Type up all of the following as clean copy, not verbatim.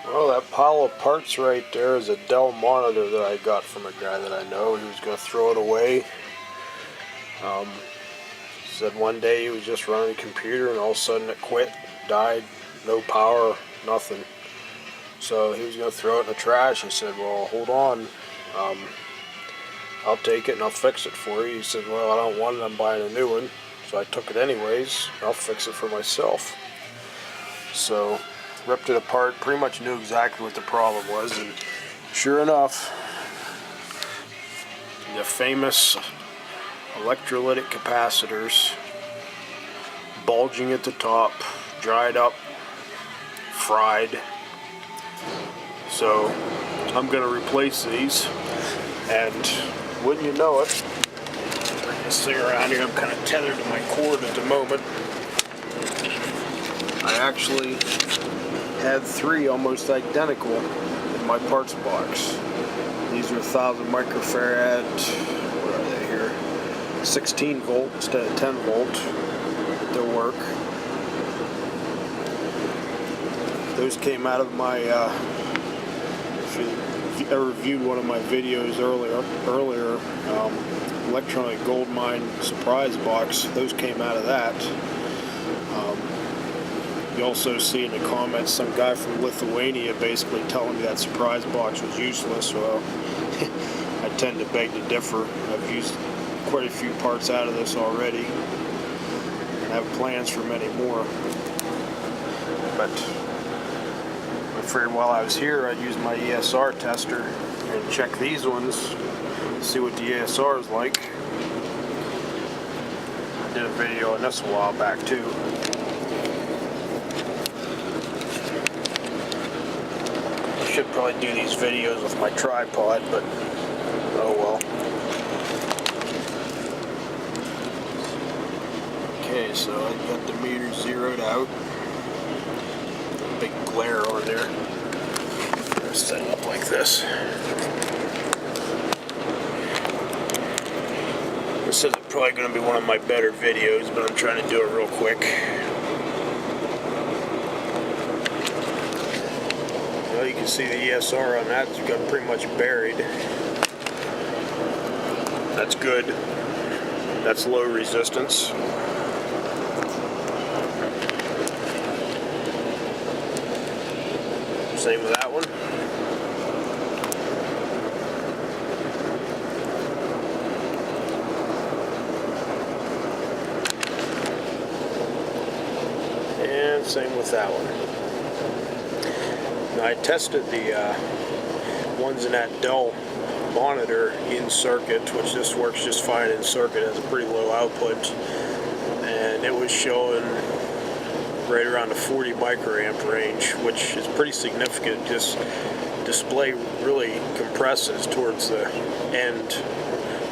Well, that pile of parts right there is a Dell monitor that I got from a guy that I know. He was going to throw it away. Said one day he was just running a computer and all of a sudden it quit, died, no power, nothing. So he was going to throw it in the trash. I said, well, hold on. I'll take it and I'll fix it for you. He said, well, I don't want it. I'm buying a new one. So I took it anyways. I'll fix it for myself. So ripped it apart, pretty much knew exactly what the problem was, and sure enough, the famous electrolytic capacitors, bulging at the top, dried up, fried. So I'm going to replace these, and wouldn't you know it, bring this thing around here, I'm kind of tethered to my cord at the moment. I actually had three almost identical in my parts box. These are 1000 microfarad, what are they here? 16 volt instead of 10 volt. They'll work. Those came out of my, if you ever viewed one of my videos earlier, electronic gold mine surprise box, those came out of that. You also see in the comments some guy from Lithuania basically telling me that surprise box was useless. Well, I tend to beg to differ. I've used quite a few parts out of this already and have plans for many more. But I figured while I was here I'd use my ESR tester and check these ones, see what the ESR is like. I did a video on this a while back too. Should probably do these videos with my tripod, but oh well. Okay, so I got the meter zeroed out. Big glare on there. I'm gonna set it up like this. This isn't probably going to be one of my better videos, but I'm trying to do it real quick. Well, you can see the ESR on that, it's got pretty much buried. That's good. That's low resistance. Same with that one. And same with that one. I tested the ones in that Dell monitor in circuit, which this works just fine in circuit, has a pretty low output, and it was showing right around the 40 microamp range, which is pretty significant. This display really compresses towards the end,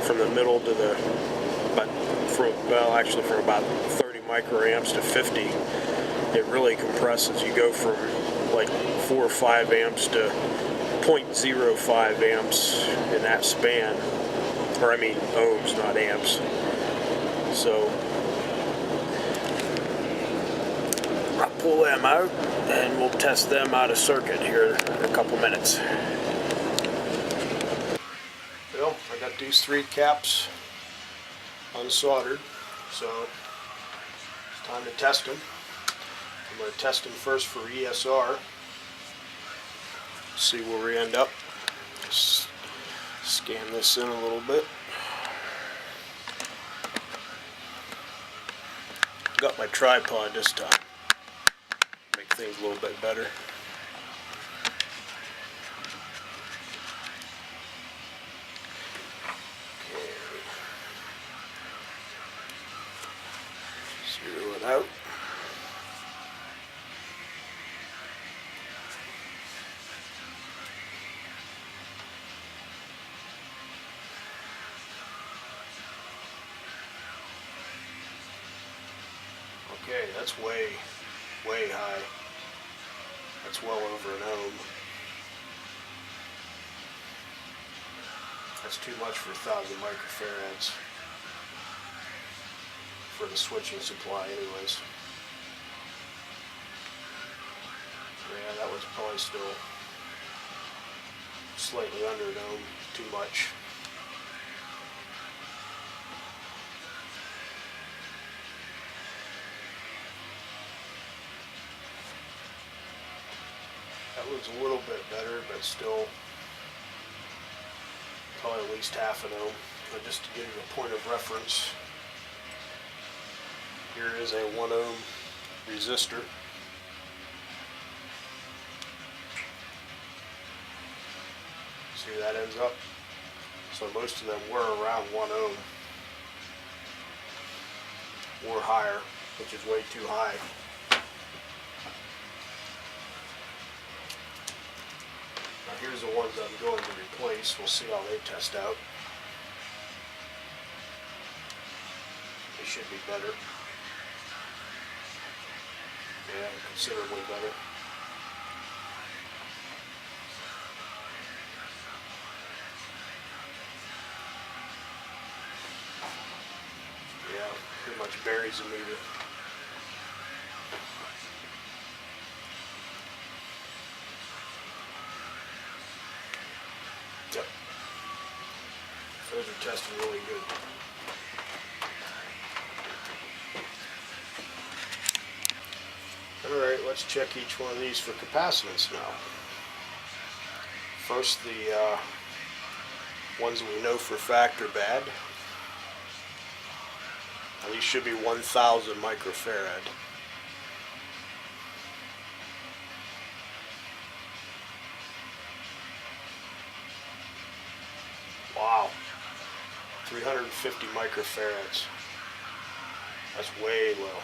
from the middle to the, actually from about 30 microamps to 50. It really compresses. You go from like 4 or 5 amps to 0.05 amps in that span, or I mean ohms, not amps. So I'll pull them out and we'll test them out of circuit here in a couple minutes. Well, I got these 3 caps unsoldered, so it's time to test them. I'm going to test them first for ESR. See where we end up. Just scan this in a little bit. Got my tripod this time. Make things a little bit better. Okay. Zero it out. Okay, that's way high. That's well over an ohm. That's too much for 1000 microfarads for the switching supply anyways. Yeah, that was it's probably still slightly under an ohm, too much. That looks a little bit better, but still probably at least half an ohm. But just to give you a point of reference, here is a 1 ohm resistor. See where that ends up? So most of them were around 1 ohm or higher, which is way too high. Now here's the ones I'm going to replace. We'll see how they test out. They should be better. Yeah, considerably better. Yeah, pretty much buries the meter. Yep. Those are testing really good. Alright, let's check each one of these for capacitance now. First, the ones that we know for a fact are bad. Now, these should be 1,000 microfarad. Wow, 350 microfarads. That's way low.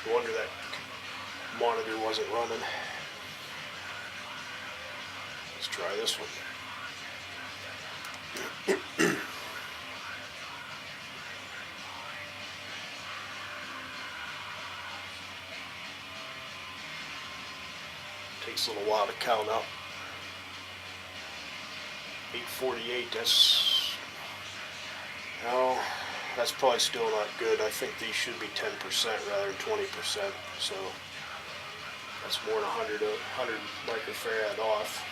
No wonder that monitor wasn't running. Let's try this one. Takes a little while to count up. 848, that's probably still not good. I think these should be 10% rather than 20%, so that's more than 100 microfarad off.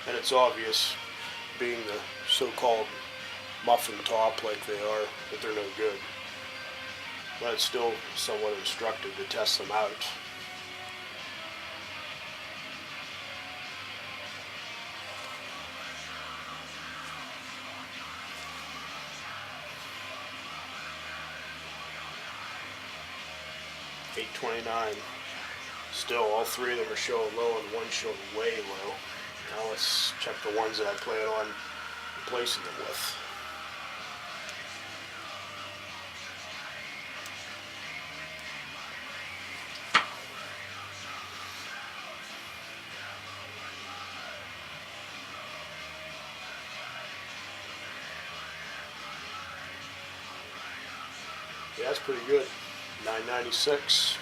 And it's obvious, being the so-called muffin top like they are, that they're no good. But it's still somewhat instructive to test them out. $829. Still, all three of them are showing low and one showing way low. Now let's check the ones that I plan on replacing them with. Yeah, that's pretty good. 996.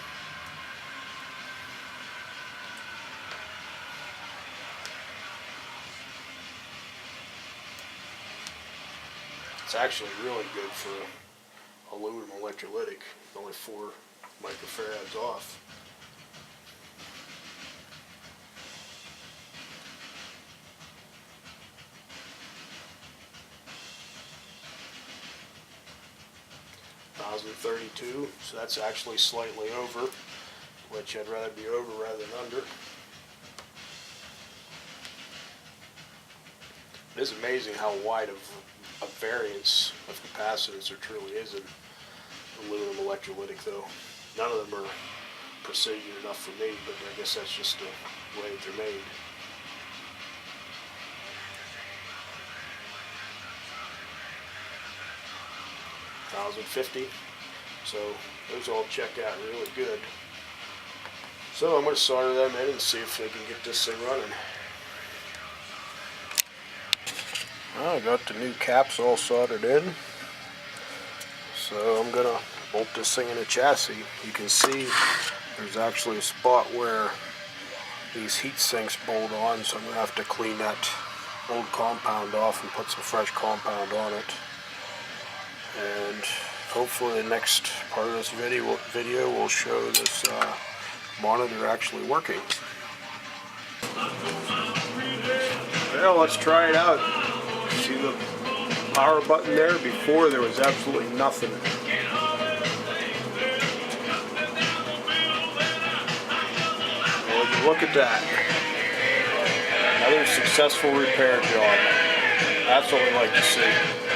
It's actually really good for aluminum electrolytic. Only 4 microfarads off. $1,032, so that's actually slightly over, which I'd rather be over rather than under. It is amazing how wide of a variance of capacitance there truly is in aluminum electrolytic, though. None of them are precision enough for me, but I guess that's just the way that they're made. $1,050, so those all check out really good. So I'm going to solder them in and see if they can get this thing running. Well, I got the new caps all soldered in, so I'm going to bolt this thing in the chassis. You can see there's actually a spot where these heat sinks bolt on, so I'm going to have to clean that old compound off and put some fresh compound on it. And hopefully the next part of this video will show this monitor actually working. Well, let's try it out. See the power button there? Before there was absolutely nothing. Well, would you look at that. Another successful repair job. That's what we like to see.